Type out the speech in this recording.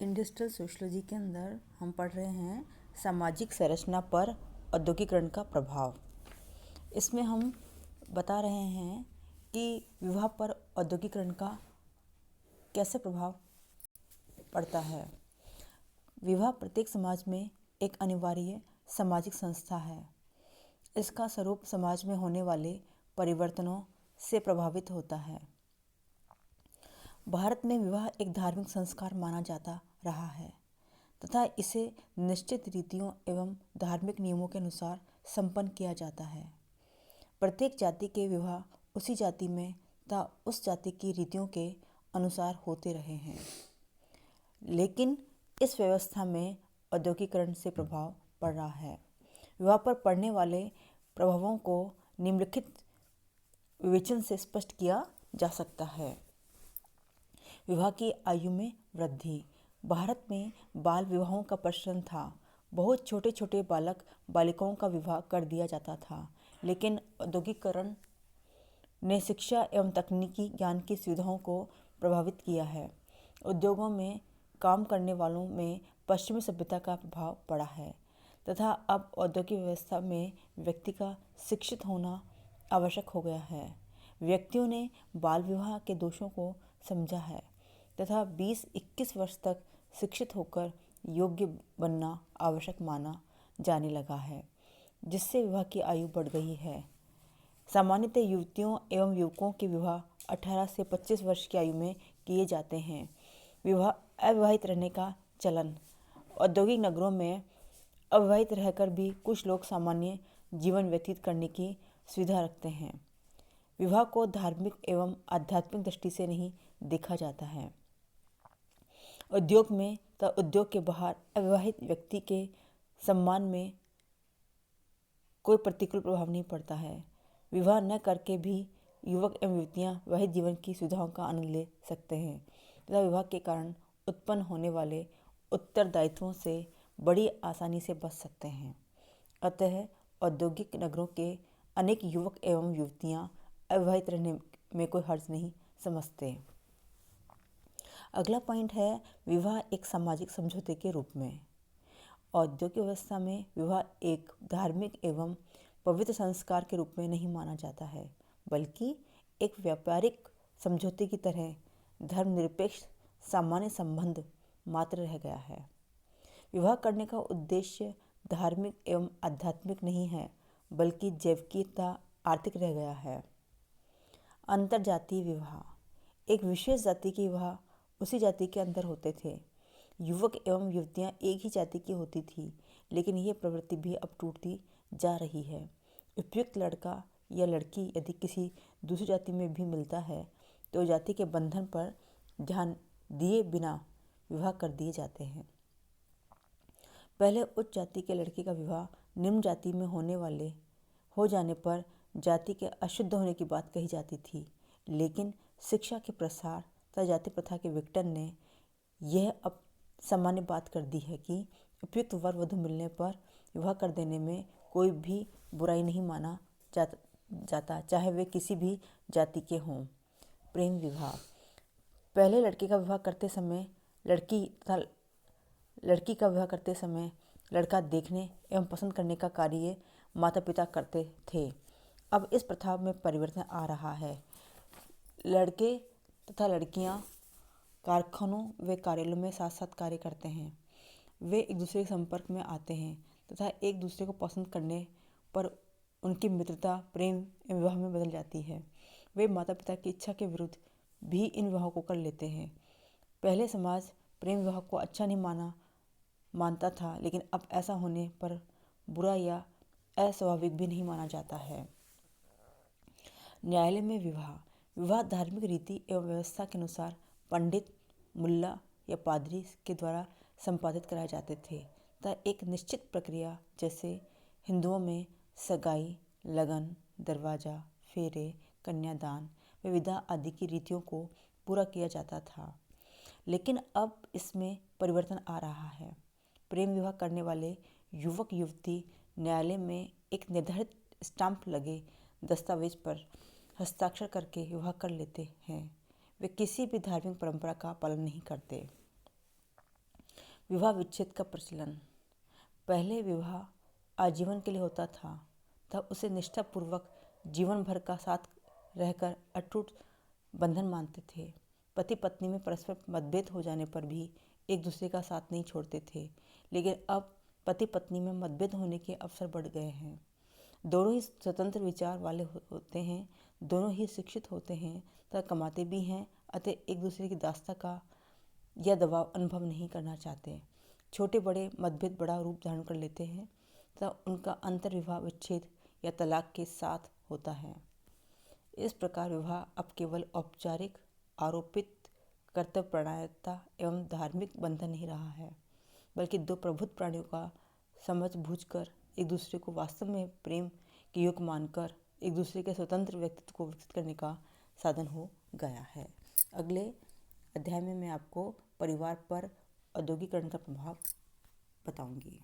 Industrial sociology के अंदर हम पढ़ रहे हैं सामाजिक संरचना पर औद्योगिकरण का प्रभाव। इसमें हम बता रहे हैं कि विवाह पर औद्योगिकरण का कैसे प्रभाव पड़ता है। विवाह प्रत्येक समाज में एक अनिवार्य सामाजिक संस्था है। इसका स्वरूप समाज में होने वाले परिवर्तनों से प्रभावित होता है। भारत में विवाह एक धार्मिक संस्कार माना जाता रहा है तथा इसे निश्चित रीतियों एवं धार्मिक नियमों के अनुसार संपन्न किया जाता है। प्रत्येक जाति के विवाह उसी जाति में तथा उस जाति की रीतियों के अनुसार होते रहे हैं, लेकिन इस व्यवस्था में औद्योगिकरण से प्रभाव पड़ रहा है। विवाह पर पड़ने वाले प्रभावों को निम्नलिखित विवेचन से स्पष्ट किया जा सकता है। विवाह की आयु में वृद्धि। भारत में बाल विवाहों का प्रचलन था। बहुत छोटे छोटे बालक बालिकाओं का विवाह कर दिया जाता था, लेकिन औद्योगिकरण ने शिक्षा एवं तकनीकी ज्ञान की सुविधाओं को प्रभावित किया है। उद्योगों में काम करने वालों में पश्चिमी सभ्यता का प्रभाव पड़ा है तथा अब औद्योगिक व्यवस्था में व्यक्ति का शिक्षित होना आवश्यक हो गया है। व्यक्तियों ने बाल विवाह के दोषों को समझा है तथा 20-21 वर्ष तक शिक्षित होकर योग्य बनना आवश्यक माना जाने लगा है, जिससे विवाह की आयु बढ़ गई है। सामान्यतः युवतियों एवं युवकों के विवाह 18 से 25 वर्ष की आयु में किए जाते हैं। विवाह अविवाहित रहने का चलन। औद्योगिक नगरों में अविवाहित रहकर भी कुछ लोग सामान्य जीवन व्यतीत करने की सुविधा रखते हैं। विवाह को धार्मिक एवं आध्यात्मिक दृष्टि से नहीं देखा जाता है। उद्योग में तथा उद्योग के बाहर अविवाहित व्यक्ति के सम्मान में कोई प्रतिकूल प्रभाव नहीं पड़ता है। विवाह न करके भी युवक एवं युवतियां वैवाहिक जीवन की सुविधाओं का आनंद ले सकते हैं तथा विवाह के कारण उत्पन्न होने वाले उत्तरदायित्वों से बड़ी आसानी से बच सकते हैं। अतः औद्योगिक नगरों के अनेक युवक एवं युवतियां अविवाहित रहने में कोई हर्ज नहीं समझते। अगला पॉइंट है विवाह एक सामाजिक समझौते के रूप में। औद्योगिक व्यवस्था में विवाह एक धार्मिक एवं पवित्र संस्कार के रूप में नहीं माना जाता है, बल्कि एक व्यापारिक समझौते की तरह धर्मनिरपेक्ष सामान्य संबंध मात्र रह गया है। विवाह करने का उद्देश्य धार्मिक एवं आध्यात्मिक नहीं है, बल्कि जैविक तथा आर्थिक रह गया है। अंतरजातीय विवाह। एक विशेष जाति के विवाह उसी जाति के अंदर होते थे। युवक एवं युवतियां एक ही जाति की होती थी, लेकिन यह प्रवृत्ति भी अब टूटती जा रही है। उपयुक्त लड़का या लड़की यदि किसी दूसरी जाति में भी मिलता है तो जाति के बंधन पर ध्यान दिए बिना विवाह कर दिए जाते हैं। पहले उच्च जाति के लड़के का विवाह निम्न जाति में हो जाने पर जाति के अशुद्ध होने की बात कही जाती थी, लेकिन शिक्षा के प्रसार तथा जाति प्रथा के विघटन ने यह अब सामान्य बात कर दी है कि उपयुक्त वर वधू मिलने पर विवाह कर देने में कोई भी बुराई नहीं माना जाता, चाहे वे किसी भी जाति के हों। प्रेम विवाह। पहले लड़के का विवाह करते समय लड़की का विवाह करते समय लड़का देखने एवं पसंद करने का कार्य माता पिता करते थे। अब इस प्रथा में परिवर्तन आ रहा है। लड़के तथा लड़कियां कारखानों व कार्यालयों में साथ साथ कार्य करते हैं। वे एक दूसरे के संपर्क में आते हैं तथा एक दूसरे को पसंद करने पर उनकी मित्रता प्रेम एवं विवाह में बदल जाती है। वे माता पिता की इच्छा के विरुद्ध भी इन विवाहों को कर लेते हैं। पहले समाज प्रेम विवाह को अच्छा नहीं मानता था, लेकिन अब ऐसा होने पर बुरा या अस्वाभाविक भी नहीं माना जाता है। न्यायालय में विवाह धार्मिक रीति एवं व्यवस्था के अनुसार पंडित, मुल्ला या पादरी के द्वारा संपादित कराए जाते थे तथा एक निश्चित प्रक्रिया जैसे हिंदुओं में सगाई, लगन, दरवाजा, फेरे, कन्यादान व विदा आदि की रीतियों को पूरा किया जाता था। लेकिन अब इसमें परिवर्तन आ रहा है। प्रेम विवाह करने वाले युवक युवती न्यायालय में एक निर्धारित स्टाम्प लगे दस्तावेज पर हस्ताक्षर करके विवाह कर लेते हैं। वे किसी भी धार्मिक परंपरा का पालन नहीं करते। विवाह विच्छेद का प्रचलन। पहले विवाह आजीवन के लिए होता था, तब उसे निष्ठापूर्वक जीवन भर का साथ रहकर अटूट बंधन मानते थे। पति पत्नी में परस्पर मतभेद हो जाने पर भी एक दूसरे का साथ नहीं छोड़ते थे, लेकिन अब पति पत्नी में मतभेद होने के अवसर बढ़ गए हैं। दोनों ही स्वतंत्र विचार वाले होते हैं, दोनों ही शिक्षित होते हैं तथा कमाते भी हैं, अतः एक दूसरे की दास्ता का या दबाव अनुभव नहीं करना चाहते। छोटे बड़े मतभेद बड़ा रूप धारण कर लेते हैं तथा उनका अंतर विवाह विच्छेद या तलाक के साथ होता है। इस प्रकार विवाह अब केवल औपचारिक, आरोपित कर्तव्यपरायणता एवं धार्मिक बंधन नहीं रहा है, बल्कि दो प्रबुद्ध प्राणियों का समझ बूझकर एक दूसरे को वास्तव में प्रेम के योग्य मानकर एक दूसरे के स्वतंत्र व्यक्तित्व को विकसित करने का साधन हो गया है। अगले अध्याय में मैं आपको परिवार पर औद्योगिकरण का प्रभाव बताऊंगी।